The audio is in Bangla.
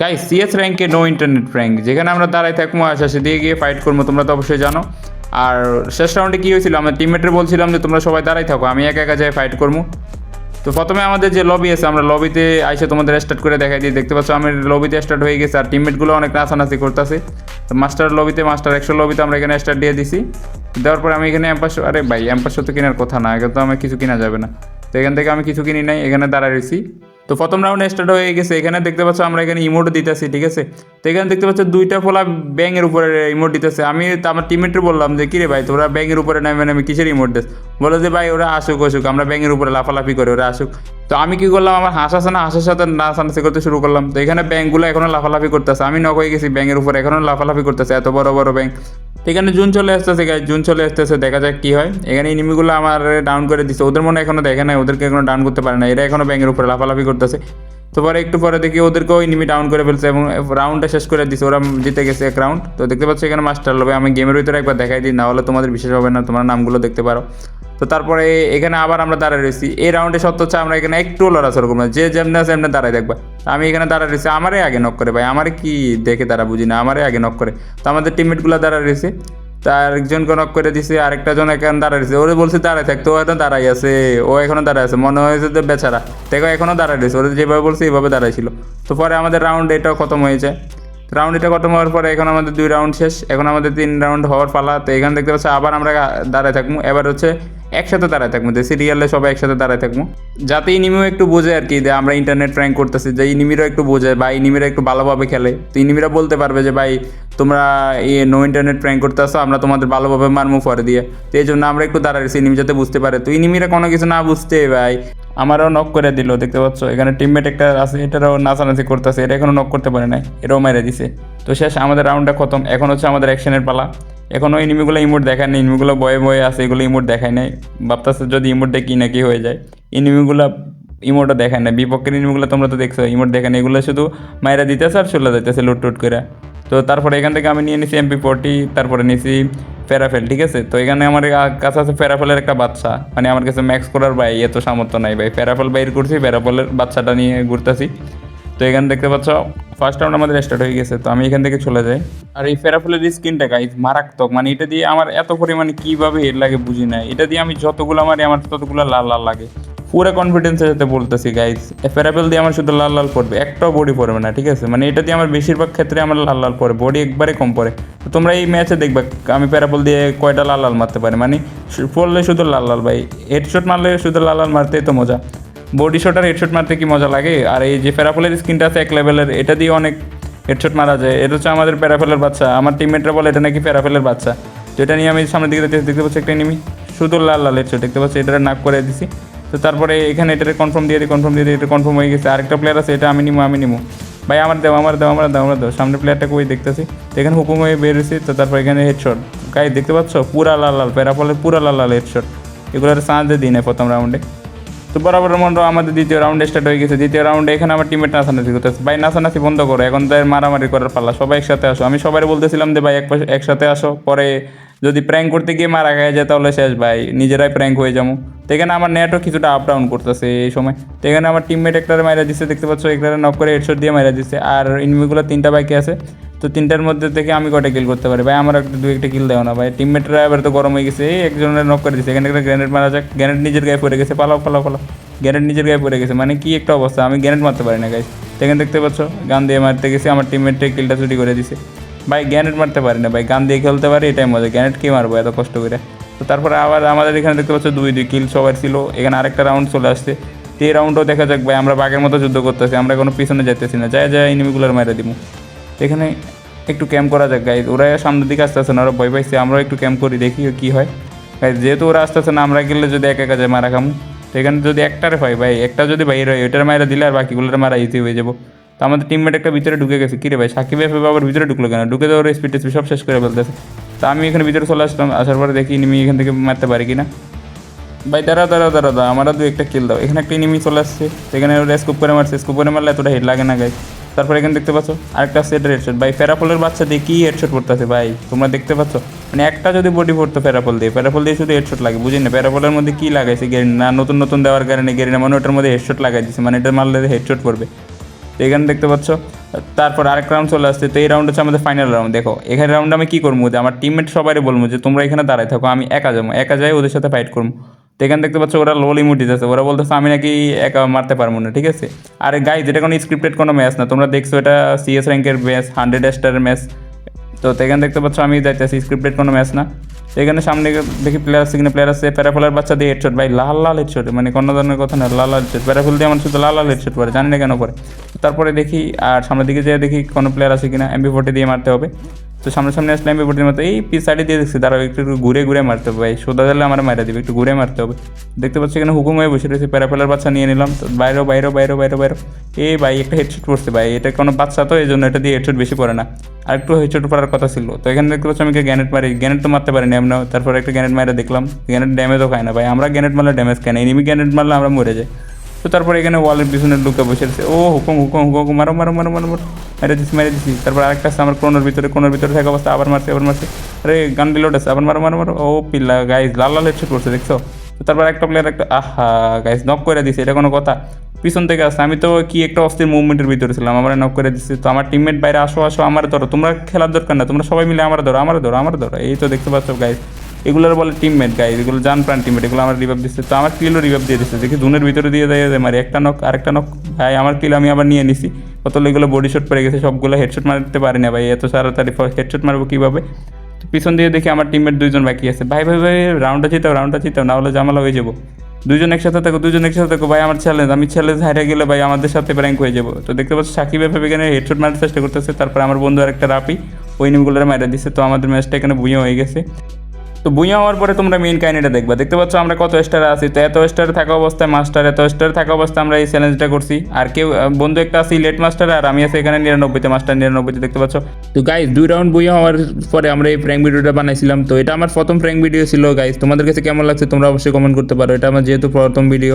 গাইস সিএস র্যাঙ্কে নো ইন্টারনেট র্যাঙ্ক, যেখানে আমরা দাঁড়াই থাকবো আশাশে দিয়ে গিয়ে ফাইট করবো, তোমরা তো অবশ্যই জানো। আর শেষ রাউন্ডে কী হয়েছিল, আমরা টিমমেটের বলছিলাম যে তোমরা সবাই দাঁড়াই থাকো, আমি একা একা যাই ফাইট করবো। তো প্রথমে আমাদের যে লবি আছে, আমরা লবিতে আইসে তোমাদের স্টার্ট করে দেখাই দিই। দেখতে পাচ্ছ আমি লবিতে স্টার্ট হয়ে গেছে, আর টিমমেটগুলো অনেক নাচানাচি করতেছে। তো মাস্টার লবিতে, মাস্টার 100 লবিতে আমরা এখানে স্টার্ট দিয়ে দিছি। দেওয়ার পরে আমি এখানে এম্পাস, আরে ভাই এম্পাস তো কেনার কথা না, এখানে তো আমার কিছু কিনা যাবে না। তো এখান থেকে আমি কিছু কিনি নাই, এখানে দাঁড়ায় রয়েছি। তো প্রথম রাউন্ডে স্টার্ট হয়ে গেছে, এখানে দেখতে পাচ্ছ আমরা এখানে ইমোট দিতেছি, ঠিক আছে। তো এখানে দেখতে পাচ্ছ দুইটা ফোলা ব্যাঙের উপরে ইমোট দিতেছে। আমি তো আমার টিমমেটের বললাম যে কিরে ভাই তোরা ব্যাঙের উপরে নামে নামে কিসের ইমোট দিস, বলে যে ভাই ওরা আসুক আসুক, আমরা ব্যাঙের উপরে লাফালাফি করে ওরা আসুক। তো আমি কি করলাম, আমার হাঁস আছে না, হাঁসের সাথে নাচানাচি করতে শুরু করলাম। তো এখানে ব্যাঙগুলো এখনো লাফালাফি করতেছে, আমি নক হয়ে গেছি ব্যাঙের উপরে, এখনো লাফালাফি করতেছে এত বড় বড় ব্যাঙ। এখানে জুন চলে আসতেছে গাইজ, জুন চলে আসতেছে, দেখা যাক কি হয়। এখানে এনিমিগুলো আমার ডাউন করে দিচ্ছে, ওদের মনে এখনো দেখে নাই, ওদেরকে এখনো ডাউন করতে পারে না, এরা এখনো ব্যাঙের উপরে লাফালাফি করতেছে। তো পরে একটু পরে দেখি ওদেরকেও এনিমি ডাউন করে ফেলছে এবং রাউন্ডটা শেষ করে দিচ্ছে, ওরা জিতে গেছে এক রাউন্ড। তো দেখতে পাচ্ছ এখানে মাস্টার লবে, আমি গেমের ভিতরে একবার দেখাই দিই, না হলে তোমাদের বিশেষ হবে না, তোমরা নামগুলো দেখতে পারো। তো তারপরে এখানে আবার আমরা দাঁড়ায় রয়েছি, এই রাউন্ডে সত্য হচ্ছে আমরা এখানে একটু লড়াচড় করবো না, যে যেমনি আছে এমনি দাঁড়ায় দেখবা। আমি এখানে দাঁড়ায় রয়েছি, আমারে আগে নক করে ভাই, আমারে কি দেখে তারা বুঝি না, আমারে আগে নক করে। তো আমাদের টিমমেটগুলো দাঁড়ায় রয়েছে, তার একজনকে নক করে দিছে, আরেকটা জন এখানে দাঁড়ায় রয়েছে, ওরে বলছে দাঁড়ায় থাকতো, ও এখন দাঁড়াই আছে, ও এখনো দাঁড়ায় আছে, মনে হয়েছে যে বেচারা দেখো এখনো দাঁড়ায় রয়েছে, ওরা যেভাবে বলছে এইভাবে দাঁড়াইছিল। তো পরে আমাদের রাউন্ড এটাও খতম হয়ে যায়। রাউন্ড এটা খতম হওয়ার পরে এখন আমাদের 2 রাউন্ড শেষ, এখন আমাদের 3 রাউন্ড হওয়ার পালা। তো এখানে দেখতে পাচ্ছি আবার আমরা দাঁড়ায় থাকবো, এবার হচ্ছে একসাথে দাঁড়ায় থাকবো, যে সিরিয়ালে সবাই একসাথে দাঁড়ায় থাকবো, যাতে ইনিমিও একটু বোঝে আর কি যে আমরা ইন্টারনেট প্র্যাঙ্ক করতেছি, যে ইনিমিরাও একটু বোঝে বা ইনিমিরা একটু ভালোভাবে খেলে। তো ইনিমিরা বলতে পারবে যে ভাই তোমরা নো ইন্টারনেট প্র্যাঙ্ক করতে আসো, আমরা তোমাদের ভালোভাবে মারমু পরে দিয়ে। তো এই জন্য আমরা একটু দাঁড়াইছি ইনিমি যাতে বুঝতে পারে। তো ইনিমিরা কোনো কিছু না বুঝতে ভাই আমারও নক করে দিল, দেখতে পাচ্ছ এখানে টিমমেট একটা আছে, এটারও নাচানাচি করতেছে, এটা এখনও নক করতে পারে নাই, এটাও মেরে দিছে। তো শেষ, আমাদের রাউন্ডটা খতম। এখন হচ্ছে আমাদের অ্যাকশনের পালা। এখনও এনিমিগুলো ইমোট দেখায় নেই, এনিমিগুলো বয়ে বয়ে আছে, এগুলো ইমোট দেখায় নাই, ভাবতেছে যদি ইমোটটা কি না কি হয়ে যায়। এনিমিগুলো ইমোটও দেখায় না, বিপক্ষের এনিমিগুলো তোমরা তো দেখছো ইমোট দেখায় না, এগুলো শুধু মায়েরা দিতেছে আর চলে যাইতেছে লুট টুট করে। তো তারপরে এখান থেকে আমি নিয়ে নিছি MP40, তারপরে নিছি ফেরাফেল, ঠিক আছে। তো এখানে আমার কাছে আছে ফেরাফেলের একটা বাচ্চা, মানে আমার কাছে ম্যাক্স করার ভাই এত সামর্থ্য নাই ভাই, ফেরাফেল বাইর করছি, ফেরাফেলের বাচ্চাটা নিয়ে ঘুরতেছি। তো এখানে দেখতে পাচ্ছ ফার্স্ট রাউন্ড আমাদের স্টার্ট হয়ে গেছে, তো আমি এখান থেকে চলে যাই। আর এই ফেরাফেলের স্কিনটা গাইজ মারাত্মক, মানে এটা দিয়ে আমার এত পরিমাণে কীভাবে এর লাগে বুঝি না, এটা দিয়ে আমি যতগুলো মারি আমার ততগুলো লাল লাল লাগে, পুরো কনফিডেন্সের সাথে বলতেছি গাইজ। ফেরাফেল দিয়ে আমার শুধু লাল লাল পড়বে, একটাও বডি পড়বে না, ঠিক আছে। মানে এটা দিয়ে আমার বেশিরভাগ ক্ষেত্রে আমার লাল লাল পড়ে, বডি একবারে কম পড়ে। তো তোমরা এই ম্যাচে দেখবে আমি ফেরাফেল দিয়ে কয়টা লাল লাল মারতে পারি, মানে পড়লে শুধু লাল লাল ভাই, হেডশট মারলে শুধু লাল লাল মারতেই তো মজা, বডি শট আর হেডশট মারতে কি মজা লাগে। আর এই যে ফেরাফলের স্কিনটা আছে 1 লেভেলের, এটা দিয়ে অনেক হেডশট মারা যায়। এটা হচ্ছে আমাদের ফেরাফলের বাচ্চা, আমার টিমমেটরা বলে এটা নাকি ফেরাফলের বাচ্চা। তো এটা নিয়ে আমি সামনের দিকে দেখতে পাচ্ছি একটা এনিমি, শুধু লাল লাল হেডশট দেখতে পাচ্ছি, এটা নাক করে দিছি। তো তারপরে এখানে এটাকে কনফার্ম দিয়ে দিই, এটা কনফার্ম হয়ে গেছে। আরেকটা প্লেয়ার আছে, এটা আমি নিমো ভাই, আমার দাও সামনে প্লেয়ারটাকে ওই দেখতেছি। তো এখানে হুকুম হয়ে বেরিয়েছি। তো তারপর এখানে হেডশট গাই দেখতে পাচ্ছ, পুরা লাল লাল ফেরাফলের পুরা লাল লাল হেডশট, এগুলোর চান্স দিই না প্রথম রাউন্ডে। তো বরাবর মনে আমাদের দ্বিতীয় রাউন্ডে স্টার্ট হয়ে গেছে। দ্বিতীয় রাউন্ডে এখানে আমার টিমমেট নাচানাচি করতেছে, ভাই নাচানাচি বন্ধ করো, এখন তাদের মারামারি করার পাল্লা, সবাই একসাথে আসো। আমি সবাই বলতেছিলাম যে ভাই একসাথে আসো, পরে যদি প্র্যাঙ্ক করতে গিয়ে মারা খায় যায় তাহলে শেষ ভাই, নিজেরাই প্র্যাঙ্ক হয়ে যাবো। তো এখানে আমার নেটও কিছুটা আপ ডাউন করতেছে এই সময়। তো এখানে আমার টিমমেট একটারে মারা দিচ্ছে, দেখতে পাচ্ছ একটারে নক করে হেডশট দিয়ে মারা দিচ্ছে। আর এনিমিগুলো 3টা বাইকে আছে, তো 3টার মধ্যে থেকে আমি কয়টা কিল করতে পারি ভাই, আমার একটা 2-1টা কিল দেও না ভাই। টিমমেটরা এবার তো গরম হয়ে গেছে, একজনের নক করে দিচ্ছে। এখানে একটা গ্রেনেড মারা যাক, গ্রেনেড নিজের গায়ে পড়ে গেছে, পালাও। গ্রেনেড নিজের গায়ে পড়ে গেছে, মানে কি একটা অবস্থা, আমি গ্রেনেড মারতে পারি না গাইস। এখানে দেখতে পাচ্ছ গান দিয়ে মারতে গেছি, আমার টিমমেটে কিলটা চুরি করে দিছে ভাই, গ্রেনেড মারতে পারি না ভাই, গান দিয়ে খেলতে পারি এটাই মজা, গ্রেনেড কে মারবো এত কষ্ট করে। তো তারপরে আবার আমাদের এখানে দেখতে পাচ্ছ 2-2 কিল সবার ছিল। এখানে আরেকটা রাউন্ড চলে আসছে, তো এই রাউন্ডও দেখা যাক ভাই, আমরা বাঘের মতো যুদ্ধ করতেছি, আমরা কোনো পিছনে যেতেছি না, যায় এনিমিগুলোর মারা দিব। এখানে একটু ক্যাম্প করা যাক গাইজ, ওরা সামনের দিকে আসতেছে না, ওরা ভয় পাইছে, আমরাও একটু ক্যাম্প করি দেখি কী হয় গাইজ। যেহেতু ওরা আসতেছে না, আমরা গেলে যদি একা যায় মারা খামু। তো এখানে যদি একটারে হয় ভাই, একটা যদি বাইরে হয় ওইটার মারা দিলে আর বাকিগুলোর মারা ইজি হয়ে যাবো। তো আমাদের টিমমেট একটা ভিতরে ঢুকে গেছে, কী রে ভাই সাকিব আবার ভিতরে ঢুকলো কেন, ঢুকে দেওয়ার স্পিড সব শেষ করে ফেলতেছে। তো আমি এখানে ভিতরে চলে আসলাম, আসার পরে দেখি নিমি এখান থেকে মারতে পারি কিনা। ভাই দাঁড়া, আমরা 2-1টা কিল দাও। এখানে একটা এনিমি চলে আসছে, সেখানে ওরা স্কোপ করে মারছে, স্কোপ করে মারলে এতটা হেড লাগে না গাইজ। তারপর এখানে দেখতে পাচ্ছ আরেকটা সেটের হেডশট, ভাই ফেরাফলের বাচ্চা দিয়ে কী হেডশট পড়তেছে ভাই, তোমরা দেখতে পাচ্ছ, মানে একটা যদি বডি পড়তো ফেরাফল দিয়ে শুধু হেডশট লাগে, বুঝি না ফেরাফলের মধ্যে কী লাগাইছে গেরিনা, না নতুন দেওয়ার কারণে গেরিনা মানে ওটার মধ্যে হেডশট লাগাই দিচ্ছে, মানে এটা মারলে হেডশট পড়বে। তো এখানে দেখতে পাচ্ছ তারপর আরেক রাউন্ড চলে আসছে। তো এই রাউন্ড হচ্ছে আমাদের ফাইনাল রাউন্ড। দেখো এখানে রাউন্ডে আমি কী করবো, যে আমার টিমমেট সবাই বলবো যে তোমরা এখানে দাঁড়ায় থাকো, আমি একা যাবো, একা যাই ওদের সাথে ফাইট করবো। তো এখানে দেখতে পাচ্ছ ওরা লোল ইমোজি আছে, ওরা বলতেছে আমি নাকি একা মারতে পারবো না, ঠিক আছে। আর গাইজ এটা কোনো স্ক্রিপ্টেড কোনো ম্যাচ না, তোমরা দেখছো এটা CS র্যাঙ্কের ম্যাচ, 100 স্টারের ম্যাচ। তো এখানে দেখতে পাচ্ছ আমি যাইতেছি, স্ক্রিপ্টেড কোনো ম্যাচ না। তো এখানে সামনে দেখি প্লেয়ার আছে, কিনা প্লেয়ার আছে, প্যারাফলার বাচ্চা দিয়ে হেডশট, ভাই লাল লাল হেডশট, মানে কোনো ধরনের কথা না, লাল লাল হেডশট, প্যারাফুল দিয়ে আমার শুধু লাল লাল হেডশট পড়ে, জানি না কেন পরে। তারপরে দেখি আর সামনের দিকে যেয়ে দেখি কোনো প্লেয়ার আছে কিনা, MP40 দিয়ে মারতে হবে। তো সামনে আসলে MP40 দিয়ে মারতে, এই পিস সাইডে দিয়ে দেখছি, দাঁড়াও একটু ঘুরে ঘুরে মারতে হবে ভাই, সোজা দিলে আমার মারা দিবে, একটু ঘুরে মারতে হবে। দেখতে পাচ্ছি এখানে হুকুম হয়ে বসে রয়েছে, প্যারাফলার বাচ্চা নিয়ে নিলাম। তো বাইরেও বাইরেও বাইরেও বাইরেও বাইরেও, এই ভাই একটা হেডশট পড়ছে ভাই, এটা কোনো বাচ্চা তো এই জন্য এটা দিয়ে হেডশট বেশি পড়ে না, আর একটু হেডশট পড়ার কথা ছিল। তো এখানে দেখতে পাচ্ছি আমি গ্যানেট মারি, গ্যানেট তো মারতে পারিনি এমন। তারপর একটা গ্যানেট মারা দেখলাম, গ্যানেট ড্যামেজও খায় না ভাই, আমরা গ্যানেট মারলে ড্যামেজ খাই না, এনিমি গ্যানেট মারলে আমরা মরে যাই। তো তারপর এখানে ওয়ালের পিছনে লুকে বসে রয়েছে, ও হুকুম হুকুম হুকুম মারো মারো মারো মারো মারো, মেরে দিচ্ছি। তারপর আরেকটা আছে আমার কোনোর ভিতরে থাকা অবস্থা, আবার মারছে। আরে গান রিলোড আছে, আবার মারো মারো মারো, ও পিল্লা গাইজ লাল লাল হেডশট করছে দেখছো। তো তারপর একটা প্লেয়ার একটা আহা গাইজ নক করে দিছে, এটা কোনো কথা, পিছন থেকে আসছে, আমি তো কি একটা অস্থির মুভমেন্টের ভিতরে ছিলাম, আমার নক করে দিচ্ছে। তো আমার টিমমেট বাইরে আসো আসো, আমার ধরো, তোমরা খেলার দরকার না, তোমরা সবাই মিলে আমার ধরো, এই তো দেখতে পাচ্ছ গাইজ, এগুলোর বলে টিমমেট গাইজ, এগুলো জান প্রাণ টিমমেট, এগুলো আমার রিভাইভ দিচ্ছে। তো আমার কিলও রিভাইভ দিয়ে দিচ্ছে, দেখি জুনের ভিতরে দিয়ে দেয় মারি, একটা নক আরেকটা নক, ভাই আমার কিল আমি আবার নিয়ে নিছি। কতগুলো এগুলো বডি শট পড়ে গেছে, সবগুলো হেডশট মারতে পারি না ভাই, এত তাড়াতাড়ি হেডশট মারবো কীভাবে। তো পিছন দিয়ে দেখি আমার টিমমেট 2জন বাকি আছে, ভাই রাউন্ডটা জিতাও, না হলে ঝামেলা হয়ে যাবো। দুজন একসাথে থাকো ভাই, আমার চ্যালেঞ্জ, আমি চ্যালেঞ্জ হারিয়ে গেলে ভাই আমাদের সাথে র্যাঙ্ক হয়ে যাবো। তো দেখতে পাচ্ছি সাকিব এখানে হেডশট মারার চেষ্টা করতেছে, তারপর আমার বন্ধু আর একটা রাপি ওই নিমগুলোর মারা দিচ্ছে। তো আমাদের ম্যাচটা এখানে বুইয়া হয়ে গেছে। তো বুইয়া হওয়ার পরে তোমরা মেইন কাহিনীটা দেখবা, দেখতে পাচ্ছ আমরা কত স্টারে আছি। তো এত স্টারে থাকা অবস্থায় মাস্টার, এত স্টারে থাকা অবস্থায় আমরা এই চ্যালেঞ্জটা করছি। আর কেউ বন্ধু একটা আছে লেট মাস্টার, আর আমি আছি এখানে 99তে, মাস্টার 99তে, দেখতে পাচ্ছ। তো গাইজ 2 রাউন্ড বুইয়া হওয়ার পরে আমরা এই প্র্যাঙ্ক ভিডিওটা বানাইছিলাম। তো এটা আমার প্রথম প্র্যাঙ্ক ভিডিও ছিল গাইজ, তোমাদের কাছে কেমন লাগছে তোমরা অবশ্যই কমেন্ট করতে পারো, এটা আমার যেহেতু প্রথম ভিডিও।